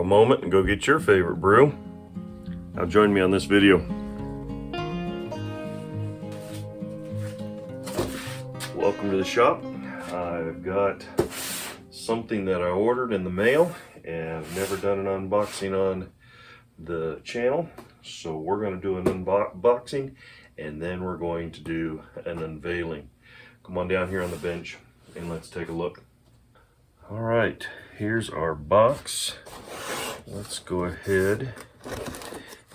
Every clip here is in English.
moment and go get your favorite brew. Now join me on this video. Welcome to the shop. I've got something that I ordered in the mail and I've never done an unboxing on the channel. So we're going to do an unboxing and then we're going to do an unveiling. Come on down here on the bench and let's take a look. All right, here's our box. Let's go ahead,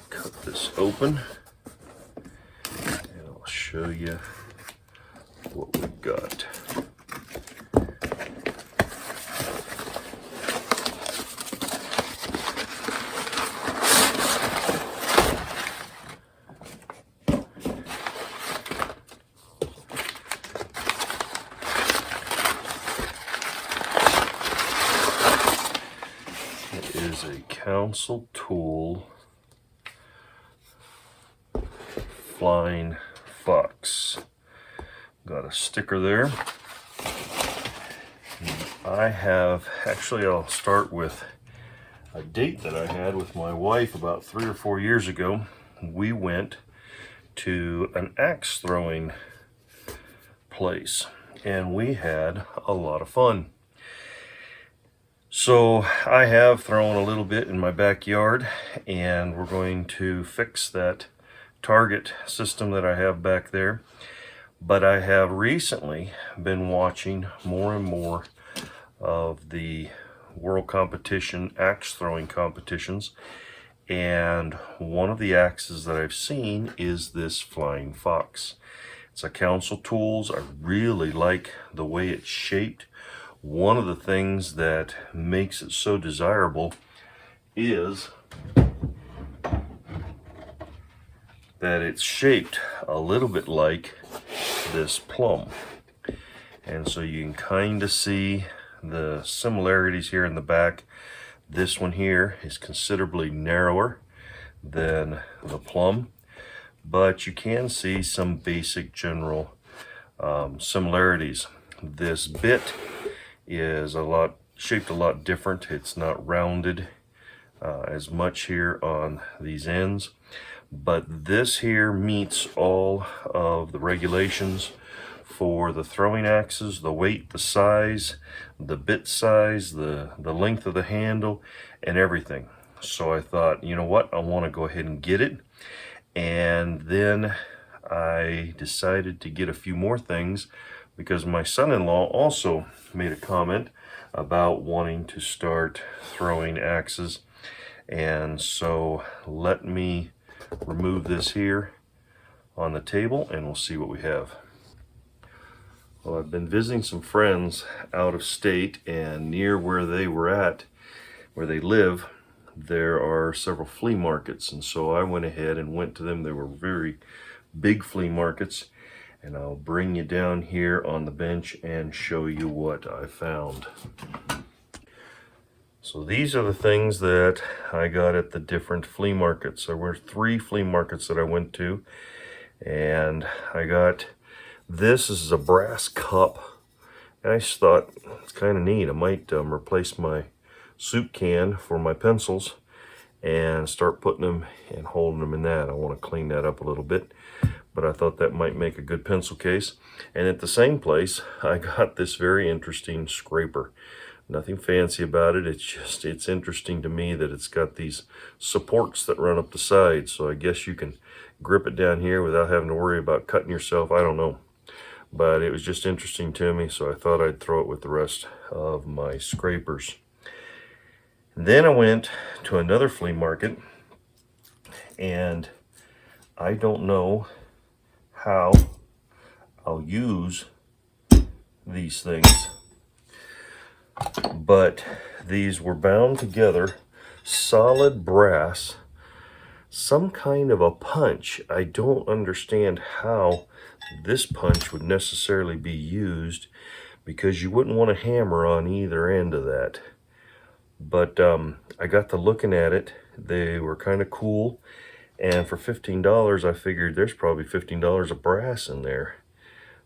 cut this open, and I'll show you what we've got. Is a Council Tool Flying Fox. Got a sticker there. I'll start with a date that I had with my wife about 3 or 4 years ago. We went to an axe throwing place and we had a lot of fun. So I have thrown a little bit in my backyard and we're going to fix that target system that I have back there. But I have recently been watching more and more of the world competition axe throwing competitions, and one of the axes that I've seen is this Flying Fox. It's a Council Tools. I really like the way it's shaped. One of the things that makes it so desirable is that it's shaped a little bit like this plum. And so you can kind of see the similarities here in the back. This one here is considerably narrower than the plum, but you can see some basic general similarities. This bit is shaped a lot different. It's not rounded as much here on these ends, but this here meets all of the regulations for the throwing axes: the weight, the size, the bit size, the length of the handle, and everything. So I thought, you know what, I want to go ahead and get it. And then I decided to get a few more things because my son-in-law also made a comment about wanting to start throwing axes. And so let me remove this here on the table and we'll see what we have. Well, I've been visiting some friends out of state, and near where they were at, where they live, there are several flea markets, and so I went ahead and went to them. They were very big flea markets, and I'll bring you down here on the bench and show you what I found. So these are the things that I got at the different flea markets. There were 3 flea markets that I went to, and I got this. This is a brass cup, and I just thought it's kind of neat. I might replace my soup can for my pencils and start putting them and holding them in that. I want to clean that up a little bit, but I thought that might make a good pencil case. And at the same place, I got this very interesting scraper. Nothing fancy about it. It's interesting to me that it's got these supports that run up the side. So I guess you can grip it down here without having to worry about cutting yourself. I don't know. But it was just interesting to me, so I thought I'd throw it with the rest of my scrapers. And then I went to another flea market, and I don't know how I'll use these things, but these were bound together, solid brass, some kind of a punch. I don't understand how this punch would necessarily be used, because you wouldn't want to hammer on either end of that. But I got to looking at it. They were kind of cool, and for $15 I figured there's probably $15 of brass in there.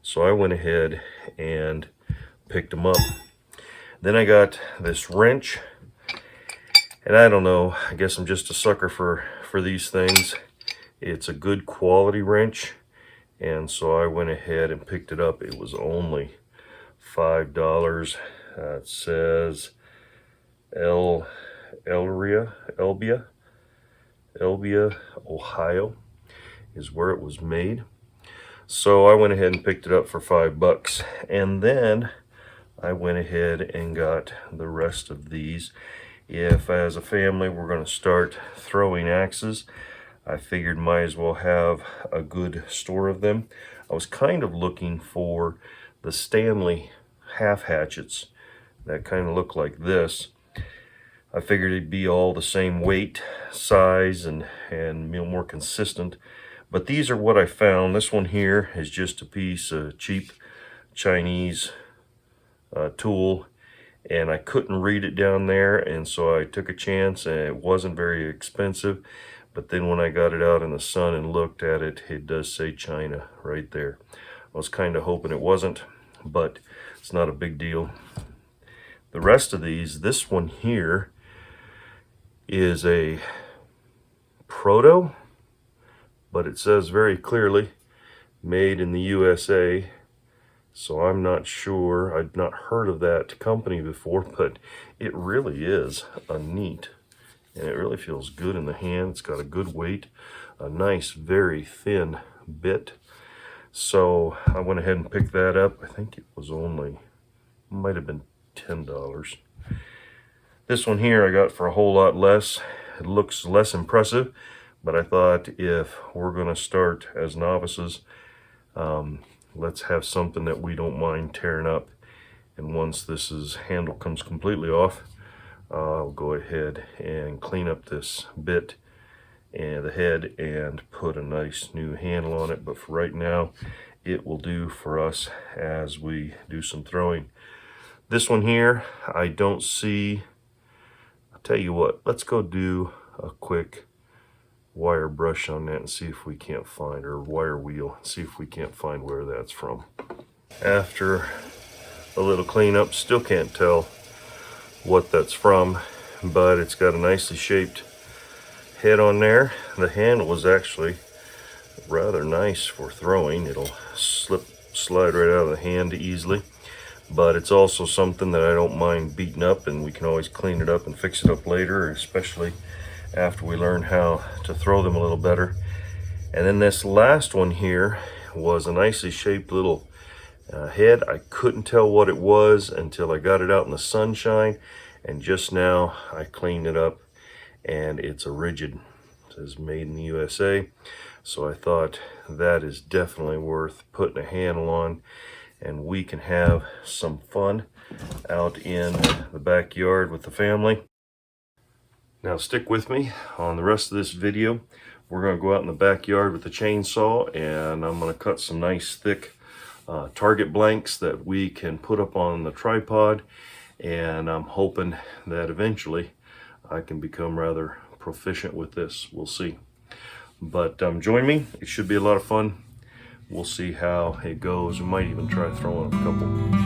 So I went ahead and picked them up. Then I got this wrench, And I don't know, I guess I'm just a sucker for these things. It's a good quality wrench, and so I went ahead and picked it up. It was only $5. It says Elbia, Ohio is where it was made. So I went ahead and picked it up for $5, and then I went ahead and got the rest of these. If as a family we're going to start throwing axes, I figured might as well have a good store of them. I was kind of looking for the Stanley half hatchets that kind of look like this. I figured it'd be all the same weight, size, and more consistent. But these are what I found. This one here is just a piece of cheap Chinese tool, and I couldn't read it down there, and so I took a chance, and it wasn't very expensive. But then when I got it out in the sun and looked at it, it does say China right there. I was kind of hoping it wasn't, but it's not a big deal. The rest of these, this one here is a proto, but it says very clearly made in the USA. So I'm not sure, I'd not heard of that company before, but it really is a neat, and it really feels good in the hand. It's got a good weight, a nice, very thin bit. So I went ahead and picked that up. I think it was only, might have been $10. This one here I got for a whole lot less. It looks less impressive, but I thought if we're going to start as novices, let's have something that we don't mind tearing up. And once this handle comes completely off, I'll go ahead and clean up this bit and the head and put a nice new handle on it. But for right now, it will do for us as we do some throwing. This one here, I don't see. I'll tell you what, let's go do a quick wire brush on that and see if we can't find, or wire wheel, see if we can't find where that's from. After a little cleanup, still can't tell what that's from, but it's got a nicely shaped head on there. The handle was actually rather nice for throwing. It'll slide right out of the hand easily, but it's also something that I don't mind beating up, and we can always clean it up and fix it up later, especially after we learn how to throw them a little better. And then this last one here was a nicely shaped little head. I couldn't tell what it was until I got it out in the sunshine, and just now I cleaned it up, and it's a rigid. It says made in the USA. So I thought that is definitely worth putting a handle on, and we can have some fun out in the backyard with the family. Now stick with me on the rest of this video. We're going to go out in the backyard with the chainsaw, and I'm going to cut some nice thick target blanks that we can put up on the tripod, and I'm hoping that eventually I can become rather proficient with this. We'll see. But join me. It should be a lot of fun. We'll see how it goes. We might even try throwing a couple.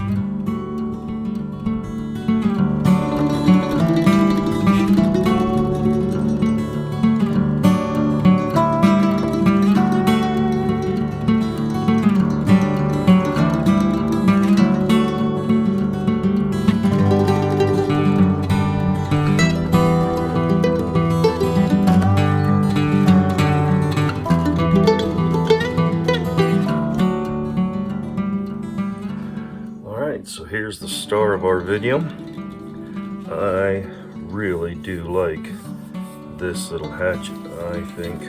So here's the star of our video. I really do like this little hatchet. I think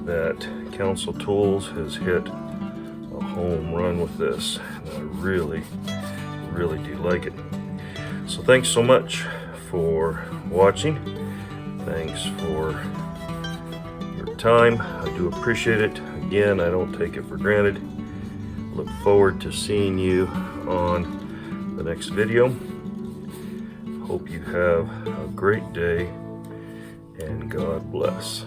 that Council Tools has hit a home run with this. I really do like it. So thanks so much for watching. Thanks for your time. I do appreciate it. Again, I don't take it for granted. Look forward to seeing you on the next video. Hope you have a great day, and God bless.